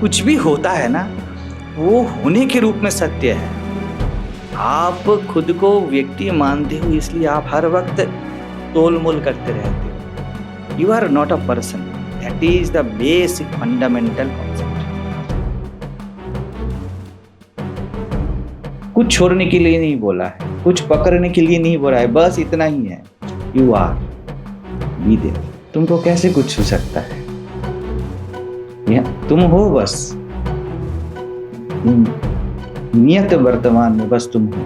कुछ भी होता है ना, वो होने के रूप में सत्य है। आप खुद को व्यक्ति मानते हो, इसलिए आप हर वक्त तोल-मोल करते रहते हो। You are not a person. That is the basic fundamental concept. कुछ छोड़ने के लिए नहीं बोला है, कुछ पकड़ने के लिए नहीं बोला है, बस इतना ही है। You are, be there. तुमको कैसे कुछ छू सकता है? तुम हो बस। नियत वर्तमान में बस तुम हो।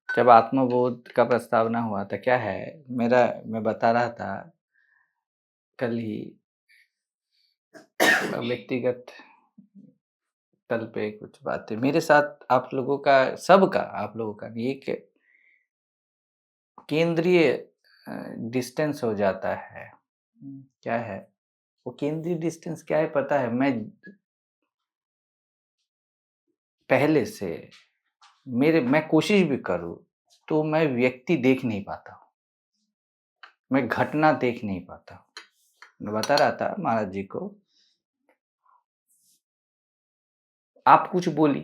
जब आत्मबोध का प्रस्तावना हुआ था, क्या है मैं बता रहा था कल ही व्यक्तिगत तल पे कुछ बातें मेरे साथ आप लोगों का नहीं, एक केंद्रीय डिस्टेंस हो जाता है। क्या है वो केंद्रीय डिस्टेंस? क्या है पता है? मैं पहले से मैं कोशिश भी करूं तो मैं व्यक्ति देख नहीं पाता हूँ, मैं घटना देख नहीं पाता हूँ। मैं बता रहा था महाराज जी को, आप कुछ बोली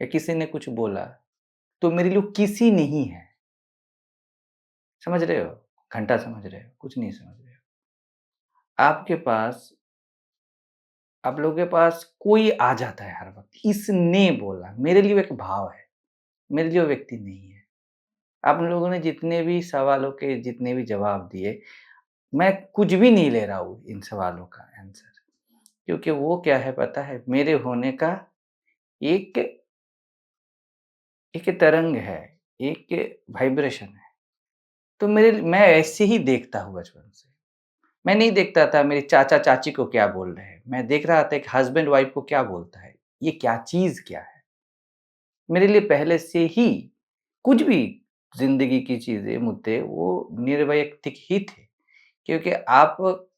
या किसी ने कुछ बोला तो मेरे लिए किसी नहीं है। समझ रहे हो? घंटा समझ रहे हो, कुछ नहीं समझ रहे हो। आप लोगों के पास कोई आ जाता है हर वक्त, इसने बोला, मेरे लिए एक भाव है, मेरे लिए वो व्यक्ति नहीं है। आप लोगों ने जितने भी सवालों के जितने भी जवाब दिए, मैं कुछ भी नहीं ले रहा हूँ इन सवालों का आंसर, क्योंकि वो क्या है पता है? मेरे होने का एक एक तरंग है, एक वाइब्रेशन है। तो मैं ऐसे ही देखता हूँ बचपन से। मैं नहीं देखता था मेरे चाचा-चाची को क्या बोल रहे हैं, मैं देख रहा था एक हस्बैंड वाइफ को क्या बोलता है, ये क्या चीज़ क्या है? मेरे लिए पहले से ही कुछ भी ज़िंदगी की चीज़ें, मुद्दे वो निर्वैयक्तिक ही थे, क्योंकि आप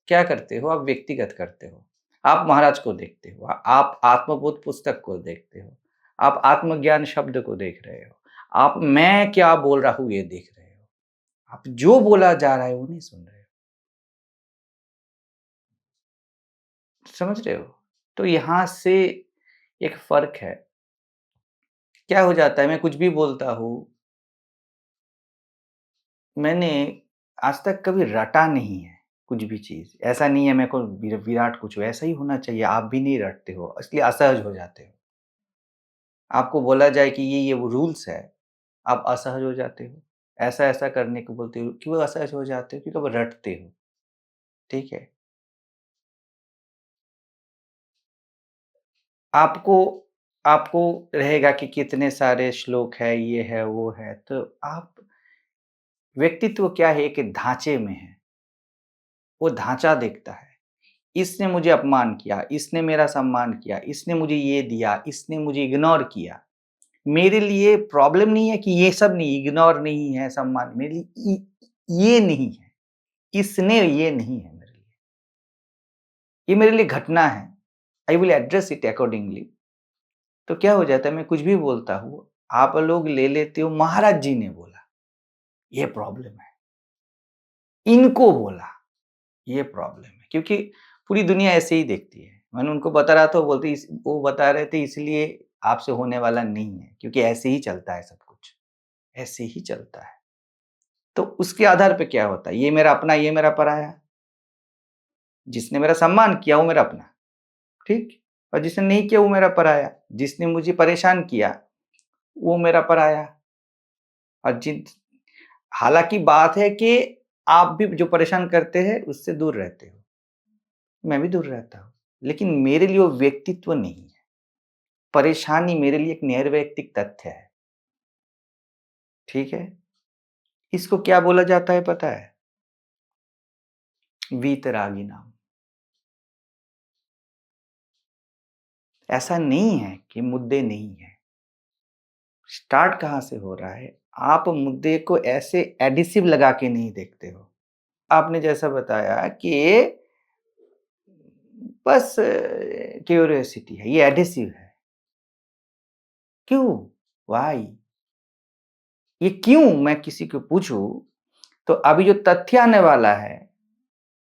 क्या करते हो? आप व्यक्तिगत करते हो। आप महाराज को देखते हो, आप आत्मबोध पुस्तक को देखते हो, आप आत्मज्ञान शब्द को देख रहे हो, आप मैं क्या बोल रहा हूँ ये देख रहे हो। आप जो बोला जा रहा है वो नहीं सुन रहे हो। समझ रहे हो? तो यहाँ से एक फ़र्क है। क्या हो जाता है, मैं कुछ भी बोलता हूँ, मैंने आज तक कभी रटा नहीं है कुछ भी चीज़। ऐसा नहीं है मेरे को विराट कुछ हो, ऐसा ही होना चाहिए, आप भी नहीं रटते हो, इसलिए असहज हो जाते हो। आपको बोला जाए कि ये वो रूल्स है, आप असहज हो जाते हो। ऐसा-ऐसा करने को बोलते हो, क्यों असहज हो जाते हो? क्योंकि आप रटते हो, ठीक है? आपको आपको रहेगा कि कितने सारे श्लोक है, ये है, वो है, तो आप व्यक्तित्व क्या है? एक ढाँचे में है, वो ढाँचा देखता है। इसने मुझे अपमान किया, इसने मेरा सम्मान किया, इसने मुझे ये दिया, इसने मुझे इग्नोर किया। मेरे लिए प्रॉब्लम नहीं है कि ये सब नहीं, इग्नोर नहीं है, सम्मान मेरे लिए ये नहीं है, इसने ये नहीं है मेरे लिए। ये मेरे लिए घटना है। I will address it accordingly. तो क्या हो जाता है, मैं कुछ भी बोलता हूँ, आप लोग ले लेते हो महाराज जी ने बोला, ये प्रॉब्लम है। इनको बोला, ये प्रॉब्लम है, क्योंकि पूरी दुनिया ऐसे ही देखती है। मैंने उनको बता रहा था, वो बता रहे थे इसलिए आपसे होने वाला नहीं है, क्योंकि ऐसे ही चलता है सब कुछ, ऐसे ही चलता है। तो उसके आधार पे क्या होता है, ये मेरा अपना, ये मेरा पराया। जिसने मेरा सम्मान किया वो मेरा अपना, ठीक? और जिसने नहीं किया वो मेरा पराया। जिसने मुझे परेशान किया वो मेरा पराया। और जिन हालाँकि बात है कि आप भी जो परेशान करते हैं उससे दूर रहते हो, मैं भी दूर रहता हूँ। लेकिन मेरे लिए वो व्यक्तित्व नहीं है। परेशानी मेरे लिए एक निर्वैयक्तिक तथ्य है, ठीक है? इसको क्या बोला जाता है पता है? वीतरागी नाम। ऐसा नहीं है कि मुद्दे नहीं हैं। स्टार्ट कहाँ से हो रहा है? आप मुद्दे को ऐसे एडिसिव लगा के नहीं देखते हो। आपने जैसा बताया कि बस क्यूरियोसिटी है, ये एडहेसिव है। क्यों? व्हाई? ये क्यों मैं किसी को पूछूं तो अभी जो तथ्य आने वाला है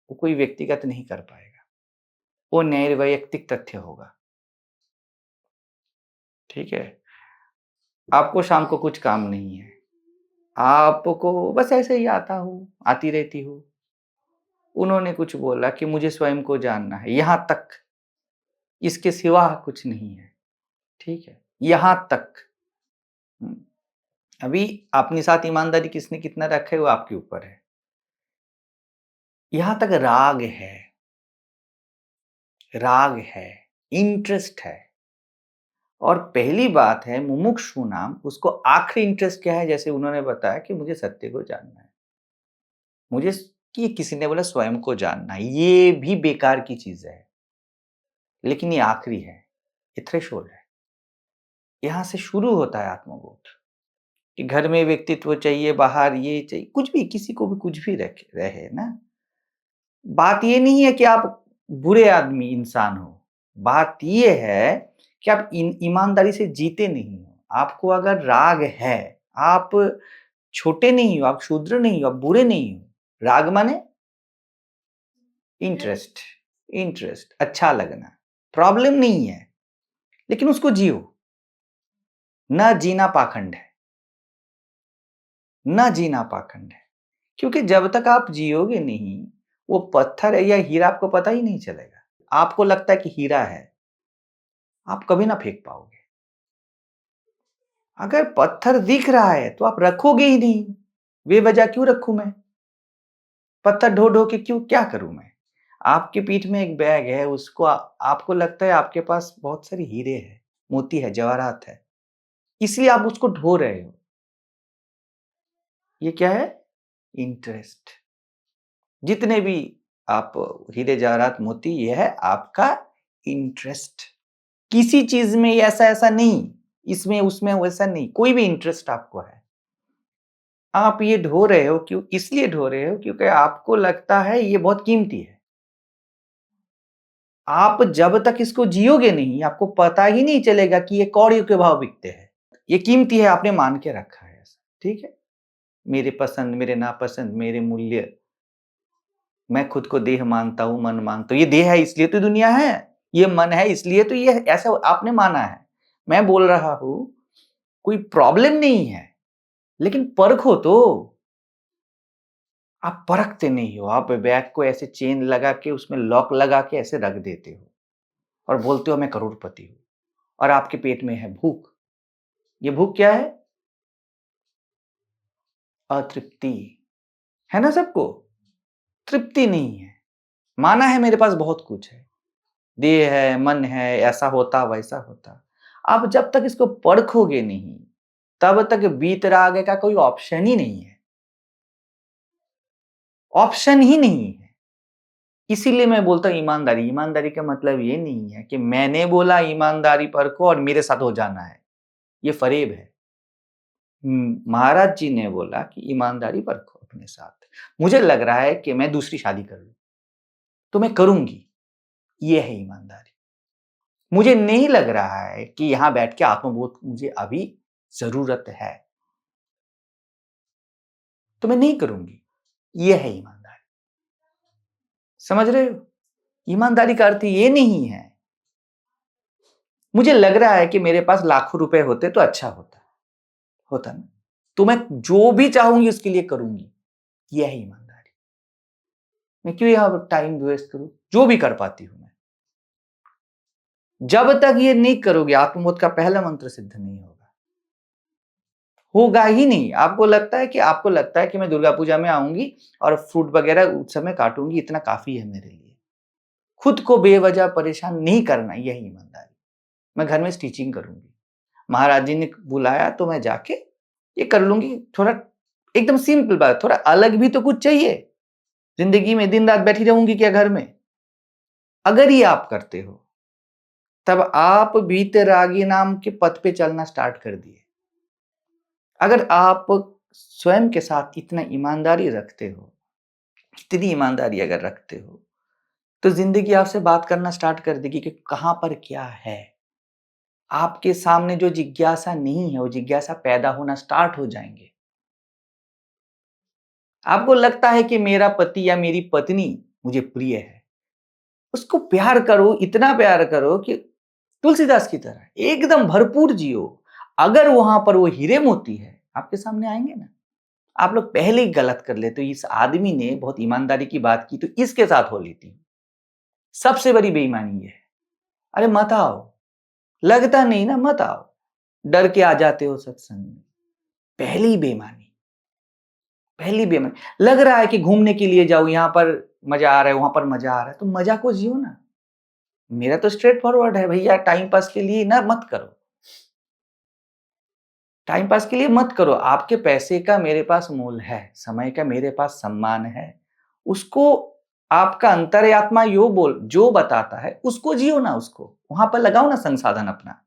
वो कोई व्यक्तिगत नहीं कर पाएगा, वो वैयक्तिक तथ्य होगा। ठीक है? आपको शाम को कुछ काम नहीं है, आपको बस ऐसे ही आती रहती हो। उन्होंने कुछ बोला कि मुझे स्वयं को जानना है, यहां तक, इसके सिवा कुछ नहीं है। ठीक है, यहां तक। हम्म, अभी अपने साथ ईमानदारी किसने कितना रखा है वो आपके ऊपर है। यहां तक राग है, इंटरेस्ट है। और पहली बात है, मुमुक्षु नाम, उसको आखिरी इंटरेस्ट क्या है? जैसे उन्होंने बताया कि मुझे सत्य को जानना है, मुझे, कि किसी ने बोला स्वयं को जानना है, ये भी बेकार की चीज है, लेकिन ये आखिरी है, ये थ्रेशोल्ड है। यहां से शुरू होता है आत्मबोध, कि घर में व्यक्तित्व चाहिए, बाहर ये चाहिए, कुछ भी, किसी को भी कुछ भी रहे ना। बात ये नहीं है कि आप बुरे आदमी इंसान हो, बात ये है कि आप ईमानदारी से जीते नहीं हो। आपको अगर राग है, आप छोटे नहीं हो, आप शूद्र नहीं हो, आप बुरे नहीं हो। राग माने इंटरेस्ट, इंटरेस्ट, अच्छा लगना, प्रॉब्लम नहीं है, लेकिन उसको जियो। न जीना पाखंड है, न जीना पाखंड है, क्योंकि जब तक आप जियोगे नहीं, वो पत्थर है या हीरा आपको पता ही नहीं चलेगा। आपको लगता है कि हीरा है, आप कभी ना फेंक पाओगे। अगर पत्थर दिख रहा है तो आप रखोगे ही नहीं। बेवजह क्यों रखूं मैं पत्थर? ढो ढो के क्यों, क्या करूं मैं? आपके पीठ में एक बैग है, उसको आपको लगता है आपके पास बहुत सारी हीरे हैं, मोती है, जवाहरात है, इसलिए आप उसको ढो रहे हो। ये क्या है? इंटरेस्ट। जितने भी आप हीरे जवाहरात मोती, ये है आपका इंटरेस्ट। किसी चीज में ऐसा ऐसा नहीं, इसमें उसमें वैसा नहीं, कोई भी इंटरेस्ट आपको है। आप ये ढो रहे हो क्यों? इसलिए ढो रहे हो क्योंकि आपको लगता है ये बहुत कीमती है। आप जब तक इसको जियोगे नहीं, आपको पता ही नहीं चलेगा कि ये कौड़ियों के भाव बिकते हैं, ये कीमती है, आपने मान के रखा है ऐसा। ठीक है, मेरे पसंद, मेरे नापसंद, मेरे मूल्य, मैं खुद को देह मानता हूं, मन मानता हूं। ये देह है इसलिए तो दुनिया है, ये मन है इसलिए तो ये, ऐसा आपने माना है। मैं बोल रहा हूं, कोई प्रॉब्लम नहीं है, लेकिन परखो तो। आप परखते नहीं हो, आप बैग को ऐसे चेन लगा के, उसमें लॉक लगा के ऐसे रख देते हो और बोलते हो मैं करोड़पति हूं, और आपके पेट में है भूख। ये भूख क्या है? अतृप्ति है ना। सबको तृप्ति नहीं है, माना है मेरे पास बहुत कुछ है, देह है, मन है, ऐसा होता वैसा होता। आप जब तक इसको परखोगे नहीं, तब तक वीतराग का कोई ऑप्शन ही नहीं है, ऑप्शन ही नहीं है। इसीलिए मैं बोलता हूं ईमानदारी। ईमानदारी का मतलब ये नहीं है कि मैंने बोला ईमानदारी परखो और मेरे साथ हो जाना है, ये फरेब है। महाराज जी ने बोला कि ईमानदारी परखो अपने साथ। मुझे लग रहा है कि मैं दूसरी शादी कर लूं तो मैं करूंगी, ये है ईमानदारी। मुझे नहीं लग रहा है कि यहां बैठ के आत्मबोध मुझे अभी जरूरत है, तो मैं नहीं करूंगी, ये है ईमानदारी। समझ रहे हो? ईमानदारी का अर्थ ये नहीं है, मुझे लग रहा है कि मेरे पास लाखों रुपए होते तो अच्छा होता, होता ना, तो मैं जो भी चाहूंगी उसके लिए करूंगी, यह है ईमानदारी। मैं क्यों यहां टाइम वेस्ट करूं? जो भी कर पाती हूं मैं। जब तक ये नहीं करोगे, आत्मबोध का पहला मंत्र सिद्ध नहीं होगा, होगा ही नहीं। आपको लगता है कि मैं दुर्गा पूजा में आऊंगी और फ्रूट वगैरह उस समय काटूंगी, इतना काफी है मेरे लिए। खुद को बेवजह परेशान नहीं करना, यही ईमानदारी। मैं घर में स्टिचिंग करूंगी, महाराज जी ने बुलाया तो मैं जाके ये कर लूंगी। थोड़ा एकदम सिंपल बात, थोड़ा अलग भी तो कुछ चाहिए जिंदगी में। दिन रात बैठी रहूंगी क्या घर में? अगर ये आप करते हो, तब आप वीतरागी नाम के पथ पे चलना स्टार्ट कर दिए। अगर आप स्वयं के साथ इतना ईमानदारी रखते हो, इतनी ईमानदारी अगर रखते हो, तो ज़िंदगी आपसे बात करना स्टार्ट कर देगी कि कहाँ पर क्या है। आपके सामने जो जिज्ञासा नहीं है, वो जिज्ञासा पैदा होना स्टार्ट हो जाएँगे। आपको लगता है कि मेरा पति या मेरी पत्नी मुझे प्रिय है, उसको प्यार करो, इतना प्यार करो कि तुलसीदास की तरह एकदम भरपूर जियो। अगर वहाँ पर वो हीरे मोती है, आपके सामने आएँगे ना। आप लोग पहले ही गलत कर लेते हो, इस आदमी ने बहुत ईमानदारी की बात की तो इसके साथ हो लेती हूँ। सबसे बड़ी बेईमानी ये है। अरे मत आओ, लगता नहीं ना मत आओ, डर के आ जाते हो सत्संग में। पहली बेईमानी, पहली बेईमानी। लग रहा है कि घूमने के लिए जाओ, यहाँ पर मजा आ रहा है, वहाँ पर मजा आ रहा है, तो मजा को जियो ना। मेरा तो स्ट्रेट फॉरवर्ड है भैया, टाइम पास के लिए ना मत करो। टाइम पास के लिए मत करो। आपके पैसे का मेरे पास मोल है, समय का मेरे पास सम्मान है। उसको आपका अंतर्यात्मा जो बताता है उसको जियो ना, उसको वहां पर लगाओ ना संसाधन अपना,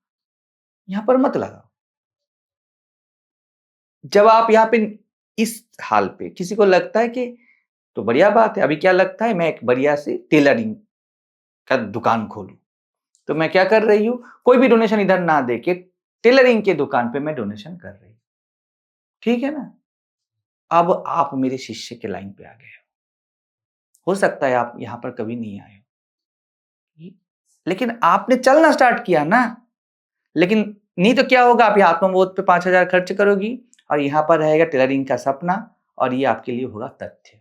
यहां पर मत लगाओ। जब आप यहाँ पे इस हाल पे किसी को लगता है कि तो बढ़िया बात है, अभी क्या लगता है मैं एक बढ़िया से टेलरिंग का दुकान खोलूं, तो मैं क्या कर रही हूं, कोई भी डोनेशन इधर ना दे के टेलरिंग के दुकान पे मैं डोनेशन कर रही हूं। ठीक है ना। अब आप मेरे शिष्य के लाइन पे आ गए हो सकता है आप यहां पर कभी नहीं आए हो, लेकिन आपने चलना स्टार्ट किया ना। लेकिन नहीं तो क्या होगा, आप ये आत्मबोध पे 5,000 खर्च करोगी और यहां पर रहेगा टेलरिंग का सपना, और ये आपके लिए होगा तथ्य।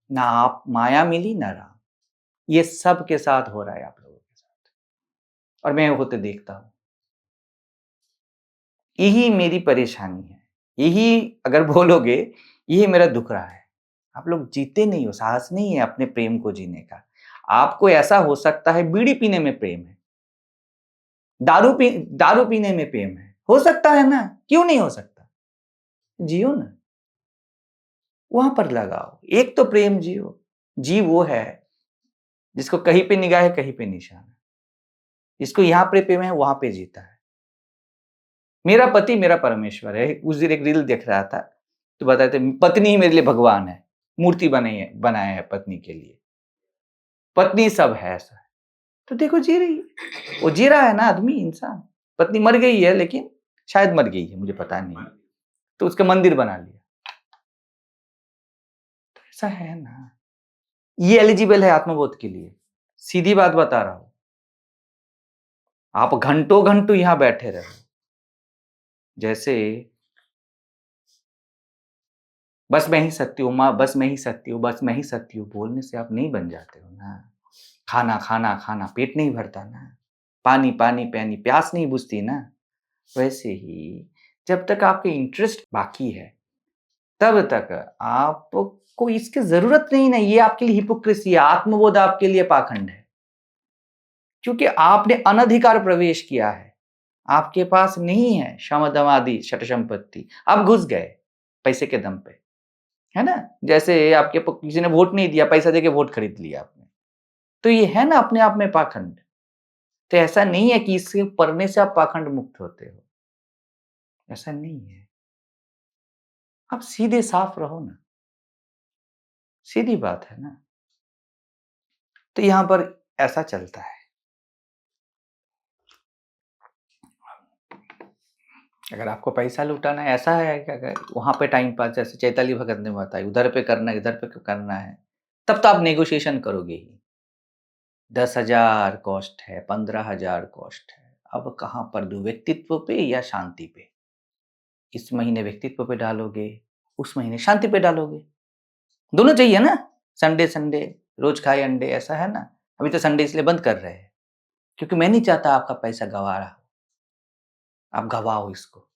ना आप माया मिली ना राम। ये सब के साथ हो रहा है आप लोगों के साथ, और मैं होते देखता हूं। यही मेरी परेशानी है, यही अगर बोलोगे यही मेरा दुख रहा है। आप लोग जीते नहीं हो, साहस नहीं है अपने प्रेम को जीने का। आपको ऐसा हो सकता है बीड़ी पीने में प्रेम है, दारू पीने में प्रेम है, हो सकता है ना, क्यों नहीं हो सकता। जियो ना, वहां पर लगाओ। एक तो प्रेम जियो। जी वो है जिसको कहीं पे निगाह है, कहीं पे निशान है, जिसको यहां पे प्रेम है, वहां पे जीता है। मेरा पति मेरा परमेश्वर है। उस दिन एक रील देख रहा था तो बताते पत्नी ही मेरे लिए भगवान है, मूर्ति बनाया है पत्नी के लिए, पत्नी सब है ऐसा। तो देखो जी रही है, वो जी रहा है ना आदमी, इंसान। पत्नी मर गई है, लेकिन शायद मर गई है, मुझे पता नहीं, तो उसका मंदिर बना लिया। तो ऐसा है ना, ये एलिजिबल है आत्मबोध के लिए। सीधी बात बता रहा हूं। आप घंटों घंटों यहां बैठे रहो, जैसे बस मैं ही सत्य हूँ माँ, बस मैं ही सत्य हूँ, बस मैं ही सत्य हूँ बोलने से आप नहीं बन जाते हो ना। खाना खाना खाना पेट नहीं भरता ना, पानी पानी पानी प्यास नहीं बुझती ना। वैसे ही जब तक आपके इंटरेस्ट बाकी है, तब तक आपको इसकी जरूरत नहीं ना। ये आपके लिए हिपोक्रेसी है, आत्मबोध आपके लिए पाखंड है, क्योंकि आपने अनधिकार प्रवेश किया है। आपके पास नहीं है शम दम आदि षट संपत्ति, आप घुस गए पैसे के दम पे, है ना। जैसे आपके किसी ने वोट नहीं दिया, पैसा देके वोट खरीद लिया आपने, तो ये है ना अपने आप में पाखंड। तो ऐसा नहीं है कि इससे पढ़ने से आप पाखंड मुक्त होते हो, ऐसा नहीं है। आप सीधे साफ रहो ना, सीधी बात है ना। तो यहां पर ऐसा चलता है। अगर आपको पैसा लुटाना है, ऐसा है कि अगर वहां पे टाइम पास, जैसे चैताली भगत ने बताया, उधर पे करना है, इधर पे करना है, तब तो आप नेगोशिएशन करोगे ही। 10,000 कॉस्ट है, 15,000 कॉस्ट है, अब कहां पर दूं, व्यक्तित्व पे या शांति पे। इस महीने व्यक्तित्व पे डालोगे, उस महीने शांति पे डालोगे, दोनों चाहिए ना। संडे संडे रोज खाए अंडे, ऐसा है ना। अभी तो संडे इसलिए बंद कर रहे हैं क्योंकि मैं नहीं चाहता आपका पैसा गवा रहा हो, आप गवाओ इसको।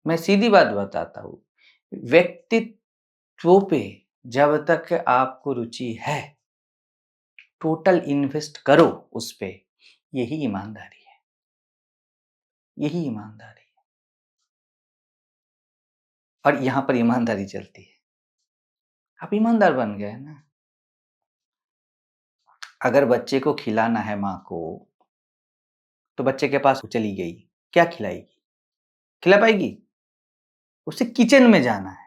मैं सीधी बात बताता हूँ, व्यक्तित्व पे जब तक आपको रुचि है, टोटल इन्वेस्ट करो उस पे। यही ईमानदारी है, यही ईमानदारी है, और यहां पर ईमानदारी चलती है। आप ईमानदार बन गए ना। अगर बच्चे को खिलाना है माँ को, तो बच्चे के पास चली गई, क्या खिलाएगी, खिला पाएगी। उसे किचन में जाना है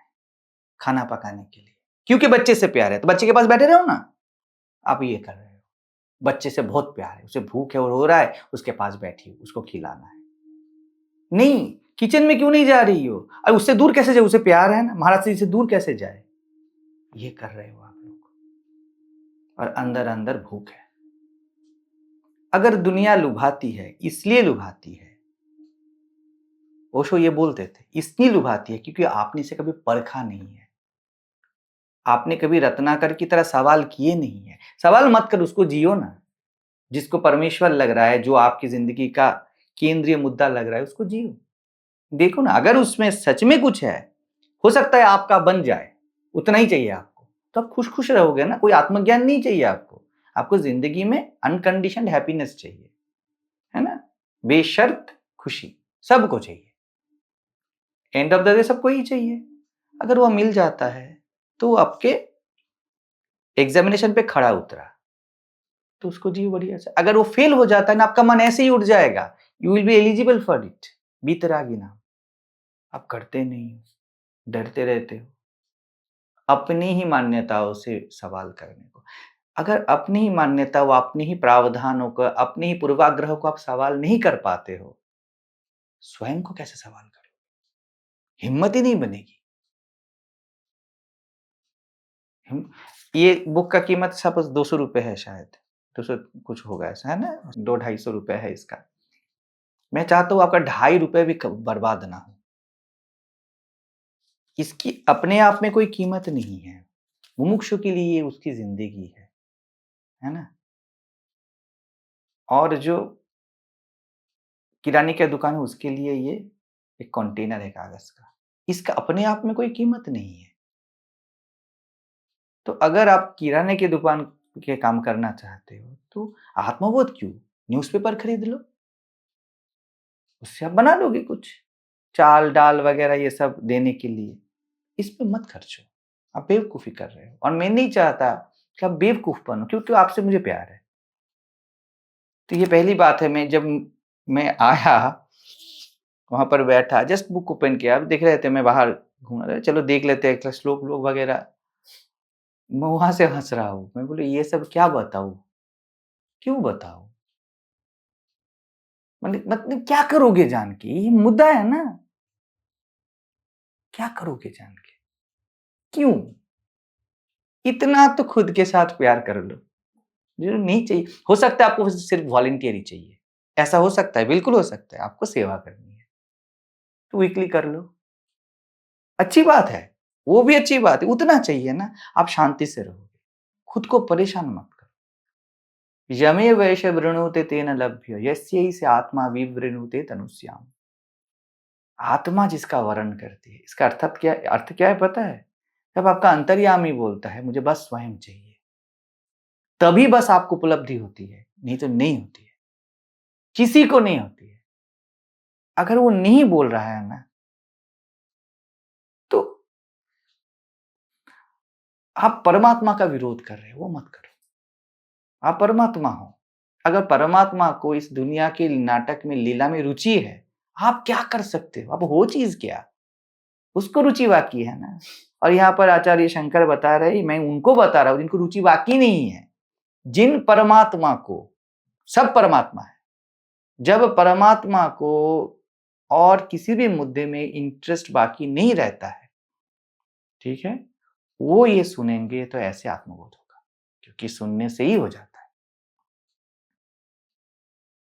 खाना पकाने के लिए, क्योंकि बच्चे से प्यार है, तो बच्चे के पास बैठे रहो ना। आप ये कर रहे हो। बच्चे से बहुत प्यार है, उसे भूख है और रो रहा है, उसके पास बैठी हो, उसको खिलाना है। नहीं, किचन में क्यों नहीं जा रही हो? अरे उससे दूर कैसे जाए? उसे प्यार है ना, महाराज जी से दूर कैसे जाए? ये कर रहे हो आप लोग, और अंदर अंदर भूख है। अगर दुनिया लुभाती है, इसलिए लुभाती है, ओशो ये बोलते थे, इसलिए लुभाती है क्योंकि आपने इसे कभी परखा नहीं है। आपने कभी रत्नाकर की तरह सवाल किए नहीं है। सवाल मत कर, उसको जियो ना। जिसको परमेश्वर लग रहा है, जो आपकी जिंदगी का केंद्रीय मुद्दा लग रहा है, उसको जियो। देखो ना, अगर उसमें सच में कुछ है, हो सकता है आपका बन जाए, उतना ही चाहिए आपको, तो आप खुश खुश रहोगे ना। कोई आत्मज्ञान नहीं चाहिए आपको। आपको जिंदगी में अनकंडीशनड हैप्पीनेस चाहिए, है ना, बेशर्त खुशी सबको चाहिए। एंड ऑफ द डे सबको ही चाहिए। अगर वो मिल जाता है तो वो आपके एग्जामिनेशन पे खड़ा उतरा, तो उसको जियो बढ़िया से। अगर वो फेल हो जाता है ना, आपका मन ऐसे ही उठ जाएगा, you will be eligible for it, बीतरागी नाम। आप करते नहीं हो, डरते रहते हो अपनी ही मान्यताओं से सवाल करने को। अगर अपनी ही मान्यता व अपनी ही प्रावधानों को, अपने ही पूर्वाग्रह को आप सवाल नहीं कर पाते हो, स्वयं को कैसे सवाल करोगे? हिम्मत ही नहीं बनेगी। ये बुक का कीमत सपोज 200 रुपए है शायद, 200 कुछ होगा ऐसा, है ना, 200-250 रुपए है इसका। मैं चाहता हूँ आपका 2.5 रुपए भी बर्बाद ना हो। इसकी अपने आप में कोई कीमत नहीं है। मुमुक्षु के लिए ये उसकी जिंदगी है ना। और जो किराने की दुकान है, उसके लिए ये एक कंटेनर है कागज का। इसका अपने आप में कोई कीमत नहीं है। तो अगर आप किराने की दुकान के काम करना चाहते हो, तो आत्मबोध क्यों? न्यूज़पेपर खरीद लो, उससे आप बना लोगे कुछ, चाल डाल वगैरह ये सब देने के लिए। इस पे मत खर्चो, आप बेवकूफ़ी कर रहे हो। और मैं नहीं चाहता कि आप बेवकूफ़ बनो, क्योंकि आपसे मुझे प्यार है। तो ये पहली बात है। मैं आया, वहाँ पर बैठा, जस्ट बुक ओपन किया, अब देख रहे थे मैं बाहर घूम रहा, चलो देख लेते हैं एक श्लोक लोग वगैरह। मैं वहाँ से हँस रहा हूँ। मैं बोले ये सब क्या बताऊँ? क्यों बताऊँ? मतलब क्या करोगे जान के? ये मुद्दा है ना। क्या करोगे जान के? क्यों? इतना तो खुद के साथ प्यार कर लो। जो नहीं चाहिए, हो सकता है आपको सिर्फ वॉलंटियर ही चाहिए। ऐसा हो सकता है, बिल्कुल हो सकता है, आपको सेवा करनी है, तो वीकली कर लो। अच्छी बात है, वो भी अच्छी बात है, उतना चाहिए ना। आप शांति से रहोगे, खुद को परेशान मत करो। यमे वैश वृणुते तेन लभ्य यस्यै से आत्मा विवृणुते तनुष्याम। आत्मा जिसका वर्ण करती है, इसका अर्थ क्या है पता है? जब आपका अंतर्यामी बोलता है मुझे बस स्वयं चाहिए, तभी बस आपको उपलब्धि होती है, नहीं तो नहीं होती है। किसी को नहीं होती है। अगर वो नहीं बोल रहा है ना, तो आप परमात्मा का विरोध कर रहे हो, वो मत करो। आप परमात्मा हो। अगर परमात्मा को इस दुनिया के नाटक में, लीला में रुचि है, आप क्या कर सकते हो? आप हो चीज क्या? उसको रुचि वाकी है ना। और यहाँ पर आचार्य शंकर बता रहे, मैं उनको बता रहा हूं जिनको रुचि वाकी नहीं है। जिन परमात्मा को, सब परमात्मा है, जब परमात्मा को और किसी भी मुद्दे में इंटरेस्ट बाकी नहीं रहता है, ठीक है, वो ये सुनेंगे तो ऐसे आत्मबोध होगा, क्योंकि सुनने से ही हो जाता है।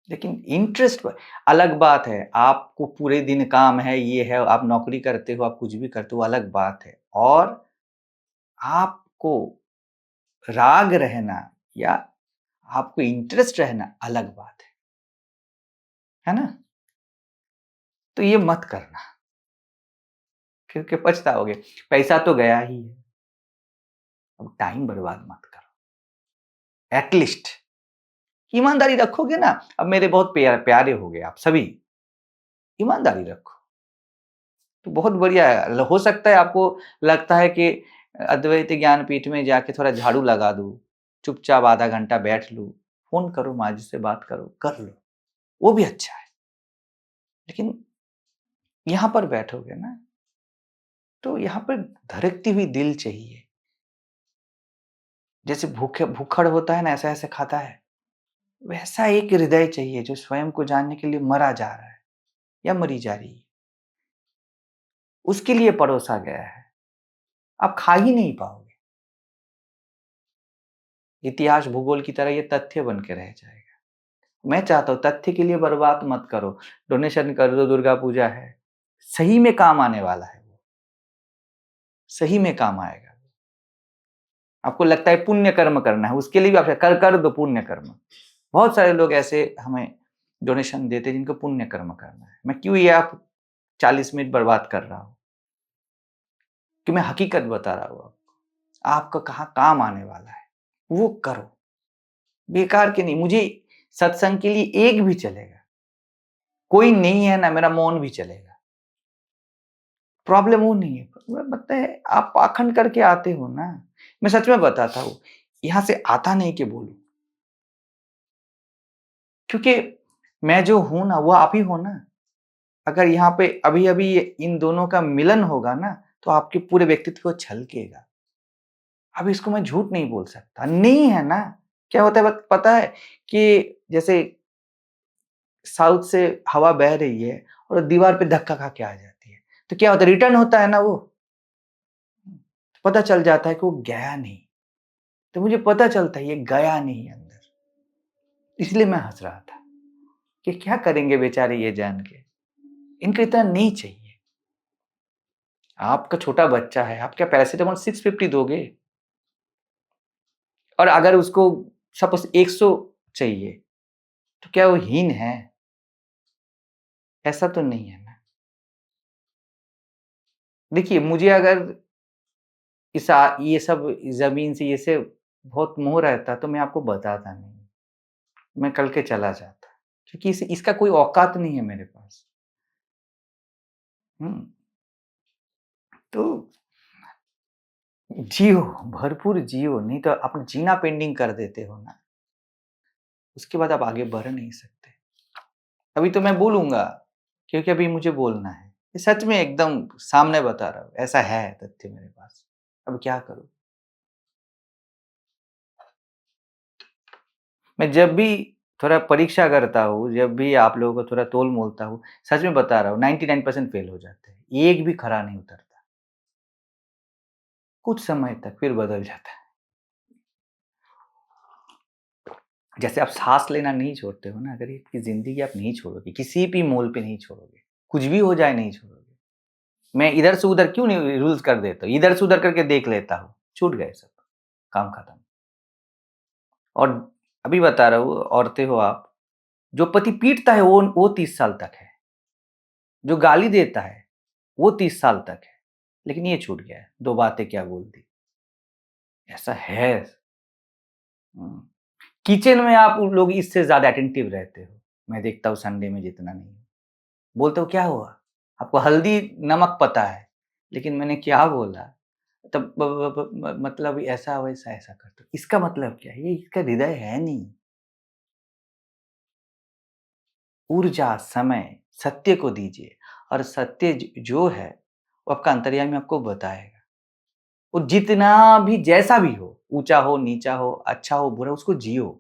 लेकिन इंटरेस्ट अलग बात है। आपको पूरे दिन काम है, ये है, आप नौकरी करते हो, आप कुछ भी करते हो, अलग बात है। और आपको राग रहना या आपको इंटरेस्ट रहना अलग बात है ना। तो ये मत करना, क्योंकि पछताओगे। पैसा तो गया ही है, अब टाइम बर्बाद मत करो। एटलीस्ट ईमानदारी रखोगे ना। अब मेरे बहुत प्यारे हो गए आप सभी, ईमानदारी रखो तो बहुत बढ़िया है। हो सकता है आपको लगता है कि अद्वैत ज्ञान पीठ में जाके थोड़ा झाड़ू लगा दूं, चुपचाप आधा घंटा बैठ लूं, फोन करो, माँ जी से बात करो, कर लो, वो भी अच्छा है। लेकिन यहां पर बैठोगे ना, तो यहां पर धड़कती हुई दिल चाहिए, जैसे भूखड़ होता है ना, ऐसा-ऐसे खाता है, वैसा एक हृदय चाहिए जो स्वयं को जानने के लिए मरा जा रहा है या मरी जा रही है। उसके लिए परोसा गया है। आप खा ही नहीं पाओगे। इतिहास, भूगोल की तरह ये तथ्य बन के रह जाएगा। मैं चाहता हूँ तथ्य के लिए बर्बाद मत करो, डोनेशन कर दो, दुर्गा पूजा है। सही में काम आने वाला है वो, सही में काम आएगा। आपको लगता है पुण्य कर्म करना है, उसके लिए भी आप कर दो पुण्य कर्म। बहुत सारे लोग ऐसे हमें डोनेशन देते हैं जिनको पुण्य कर्म करना है। मैं क्यों ये आप 40 मिनट बर्बाद कर रहा हूँ? कि मैं हकीकत बता रहा हूँ आपको। आपका कहाँ काम आने वाला है, वो करो। बेकार के नहीं, मुझे सत्संग के लिए एक भी चलेगा। कोई नहीं है ना, मेरा मौन भी चलेगा। प्रॉब्लम वो नहीं है। पता है आप पाखंड करके आते हो ना, मैं सच में बताता हूँ, यहाँ से आता नहीं कि बोलूँ। क्योंकि मैं जो हूँ ना, वो आप ही हो ना। अगर यहाँ पे अभी-अभी इन दोनों का मिलन होगा ना, तो आपके पूरे व्यक्तित्व को छलकेगा। अब इसको मैं झूठ नहीं बोल सकता, नहीं है ना। क्या होता है पता है कि जैसे साउथ से हवा बह रही है और दीवार पे धक्का खा के आ जाती है, तो क्या होता है, रिटर्न होता है ना वो। पता चल जाता है कि वो गया नहीं। तो मुझे पता चलता है ये गया नहीं अंदर, इसलिए मैं हंस रहा था कि क्या करेंगे बेचारे ये जान के, इनको इतना नहीं चाहिए। आपका छोटा बच्चा है, आप क्या पैरासिटामोल 650 दोगे? और अगर उसको सपोज 100 चाहिए, तो क्या वो हीन है? ऐसा तो नहीं है ना। देखिए, मुझे अगर ये सब ज़मीन से ये से बहुत मोह रहता तो मैं आपको बताता नहीं। मैं कल के चला जाता, क्योंकि इसका कोई औकात नहीं है मेरे पास। हुँ, तो जियो, भरपूर जियो, नहीं तो आप जीना पेंडिंग कर देते हो ना, उसके बाद आप आगे बढ़ नहीं सकते। अभी तो मैं बोलूँगा, क्योंकि अभी मुझे बोलना है। ये सच में एकदम सामने बता रहा हूँ, ऐसा है तथ्य मेरे पास। अब क्या करूँ? मैं जब भी थोड़ा परीक्षा करता हूँ, जब भी आप लोगों को थोड़ा तोल-मोलता हूँ, सच में बता रहा हूँ 99% फेल हो जाते हैं। एक भी खरा नहीं उतरता। कुछ समय तक फिर बदल जाता है। जैसे आप साँस लेना नहीं छोड़ते हो ना, अगर आपकी ज़िंदगी आप नहीं छोड़ोगे, किसी भी मोल पे नहीं छोड़ोगे, कुछ भी हो जाए नहीं छोड़ोगे। मैं इधर से उधर क्यों नहीं रूल्स कर देता हूँ, इधर से उधर करके देख लेता हूँ, छूट गए सब, काम खत्म। और अभी बता रहा हूँ, औरतें हो आप, जो पति पीटता है वो 30 साल तक है, जो गाली देता है वो 30 साल तक है, लेकिन ये छूट गया है, 2 बातें क्या बोल दी, ऐसा है। हुँ। किचन में आप लोग इससे ज़्यादा अटेंटिव रहते हो, मैं देखता हूँ संडे में जितना नहीं। बोलते हो क्या हुआ? आपको हल्दी, नमक पता है, लेकिन मैंने क्या बोला? तब ब ब ब म मतलब ऐसा-वैसा ऐसा करते हो। इसका मतलब क्या है? ये इसका हृदय है नहीं। ऊर्जा, समय, सत्य को दीजिए और सत्य जो है, वो आपका अंतर्यामी आपको बताएगा। वो जितना भी जैसा भी हो, ऊँचा हो, नीचा हो, अच्छा हो, बुरा हो, उसको जियो।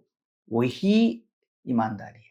वही ईमानदारी है।